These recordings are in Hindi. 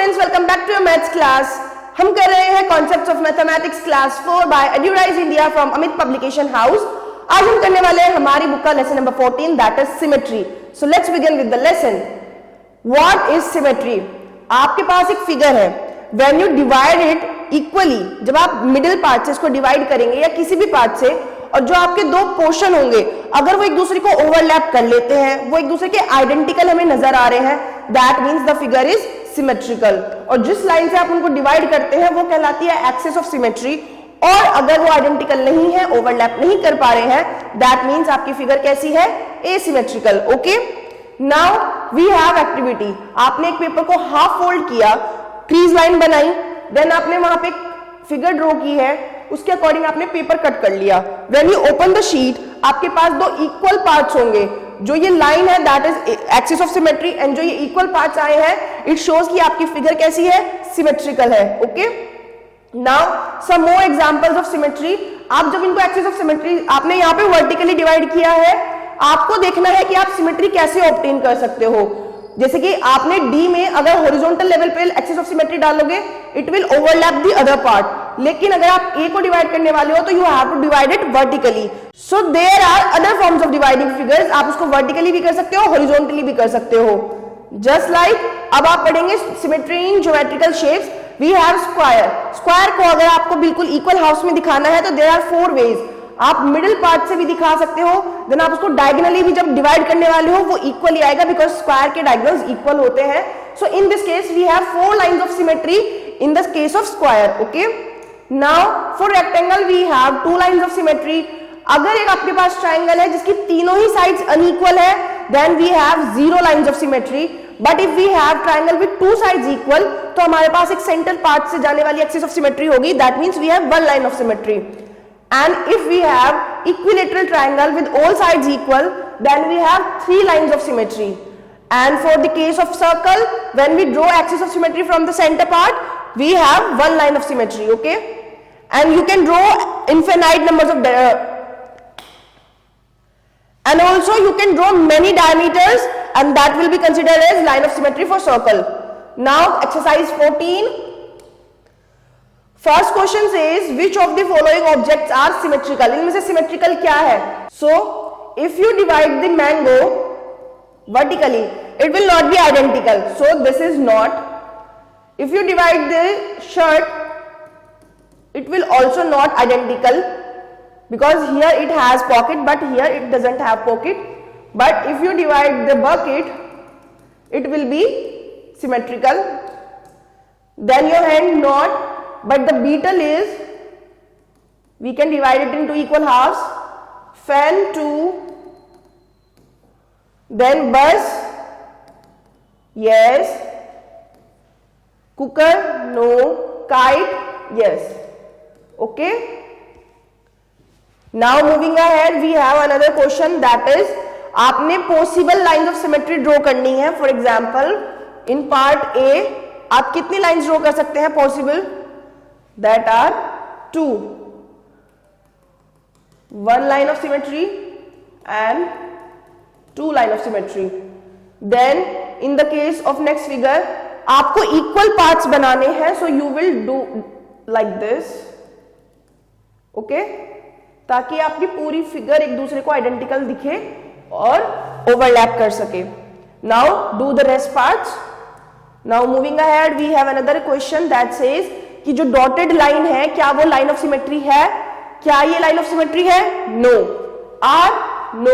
Friends, welcome back to your maths class. हम कर रहे हैं concepts of mathematics class 4 by Edurise India from Amit publication house. आज हम करने वाले हैं हमारी बुक का lesson number 14 that is symmetry. So let's begin with the lesson. What is symmetry? आपके पास एक फिगर है, when you divide it equally, जब आप मिडिल पार्ट से इसको डिवाइड करेंगे या किसी भी पार्ट से, और जो आपके दो पोर्शन होंगे अगर वो एक दूसरे को ओवरलैप कर लेते हैं, वो एक दूसरे के आइडेंटिकल हमें नजर आ रहे हैं, that means the figure is symmetrical. और जिस लाइन से आप उनको डिवाइड करते हैं वो कहलाती है एक्सिस ऑफ सिमेट्री। और अगर वो आइडेंटिकल नहीं है, ओवरलैप नहीं कर पा रहे हैं, दैट मींस आपकी फिगर कैसी है? Asymmetrical. Okay, now we have activity. आपने एक पेपर को हाफ फोल्ड किया, क्रीज लाइन बनाई, देन आपने वहां पे फिगर ड्रॉ की है, उसके अकॉर्डिंग आपने पेपर कट कर लिया। When you open the sheet, आपके पास दो इक्वल पार्ट्स होंगे। जो ये लाइन है that is axis of symmetry, and जो ये इक्वल पार्ट्स आए हैं इट शोज कि आपकी फिगर कैसी है? सिमेट्रिकल है। Okay, now some more examples of symmetry. आप जब इनको एक्सिस ऑफ सिमेट्री, आपने यहाँ पे वर्टिकली डिवाइड किया है, आपको देखना है कि आप सिमेट्री कैसे ऑब्टेन कर सकते हो। जैसे कि आपने डी में अगर हॉरिजॉन्टल लेवल पे एक्सिस ऑफ सिमेट्री डालोगे, it will overlap the other part. लेकिन अगर आप ए को डिवाइड करने वाले हो तो you have to divide it vertically. So there are other forms of dividing figures. आप उसको वर्टिकली भी कर सकते हो, हॉरिजॉन्टली भी कर सकते हो। जस्ट लाइक अब आप पढ़ेंगे symmetry in geometrical shapes. We have square. Square को अगर आपको बिल्कुल इक्वल हाउस में दिखाना है तो देयर आर 4 वेज। आप मिडिल पार्ट से भी दिखा सकते हो, देन आप उसको डायगोनली भी जब डिवाइड करने वाले हो वो इक्वली आएगा, बिकॉज स्क्वायर के डायगोनल्स इक्वल होते हैं। So in this case we have 4 lines of symmetry in the case of square. Okay, now for rectangle we have 2 lines of symmetry. अगर एक आपके पास ट्राइंगल है जिसकी तीनों ही साइड्स अनइक्वल है, then we have 0 lines of symmetry. But if we have triangle with 2 sides equal, तो हमारे पास एक सेंटर पार्ट से जाने वाली एक्सिस ऑफ सिमेट्री होगी, that means we have 1 line of symmetry. And if we have equilateral triangle with all sides equal, then we have 3 lines of symmetry. And for the case of circle, when we draw axis of symmetry from the center part, we have 1 line of symmetry. Okay, and you can draw infinite numbers of and also you can draw many diameters, and that will be considered as line of symmetry for circle. Now exercise 14. First question says which of the following objects are symmetrical. इनमें से सिमेट्रिकल क्या है? So if you divide the mango vertically, it will not be identical, so this is not. If you divide the shirt, it will also not identical, because here it has pocket but here it doesn't have pocket. But if you divide the bucket, it will be symmetrical. Then your hand not, but the beetle is, we can divide it into equal halves. Fan 2, then bus, yes. Cooker, no. Kite, yes. Okay, now moving ahead we have another question, that is आपने possible lines of symmetry draw करनी है। For example in part A आप कितनी lines draw कर सकते हैं possible? That are 2. 1 line of symmetry and 2 line of symmetry. Then in the case of next figure, आपको equal parts बनाने हैं, so you will do like this. Okay, ताकि आपकी पूरी फिगर एक दूसरे को आइडेंटिकल दिखे और ओवरलैप कर सके। Now do the rest parts. Now moving ahead we have another question that says कि जो डॉटेड लाइन है क्या वो लाइन ऑफ सिमेट्री है? क्या ये लाइन ऑफ सिमेट्री है? No. Are no.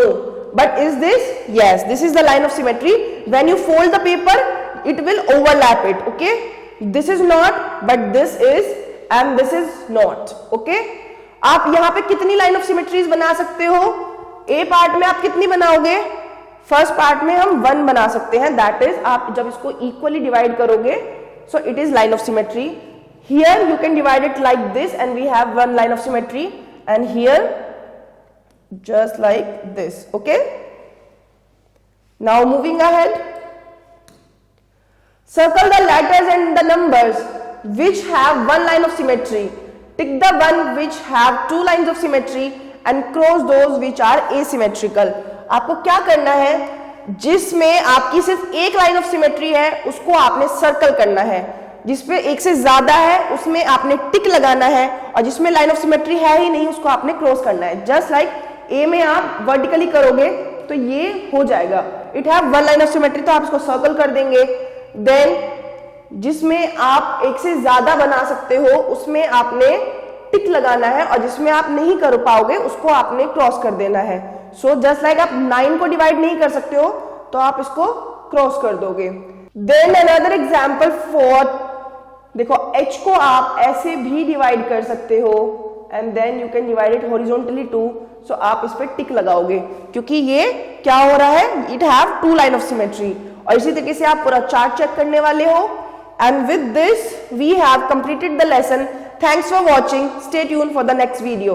But is this? Yes, this is the line of symmetry. When you fold the paper it will overlap it. Okay, this is not but this is, and this is not. Okay, आप यहां पे कितनी लाइन ऑफ सिमेट्रीज बना सकते हो? ए पार्ट में आप कितनी बनाओगे? फर्स्ट पार्ट में हम 1 बना सकते हैं, दैट इज आप जब इसको इक्वली डिवाइड करोगे, so it is line of symmetry. Here you can divide it like this and we have 1 line of symmetry, and here just like this. Okay, now moving ahead, circle the letters and the numbers which have 1 line of symmetry. Tick the one which have 2 lines of symmetry and cross those which are asymmetrical. आपको क्या करना है? जिसमें आपकी सिर्फ एक लाइन ऑफ सिमेट्री है उसको आपने सर्कल करना है, जिसपे एक से ज्यादा है उसमें आपने टिक लगाना है, और जिसमें लाइन ऑफ सिमेट्री है ही नहीं उसको आपने क्रॉस करना है। जस्ट लाइक ए में आप वर्टिकली करोगे तो ये हो जाएगा, it have one line of symmetry, तो आप इसको सर्कल कर देंगे। देन जिसमें आप एक से ज्यादा बना सकते हो उसमें आपने टिक लगाना है, और जिसमें आप नहीं कर पाओगे उसको आपने क्रॉस कर देना है। सो जस्ट लाइक आप 9 को डिवाइड नहीं कर सकते हो तो आप इसको क्रॉस कर दोगे। देन अनदर एग्जांपल 4, देखो h को आप ऐसे भी डिवाइड कर सकते हो, and then you can divide it horizontally too. सो आप इस पे टिक लगाओगे क्योंकि ये क्या हो रहा है, it have 2 line of symmetry. और इसी तरीके से आप पूरा चार्ट चेक करने वाले हो। And with this we have completed the lesson. Thanks for watching. Stay tuned for the next video.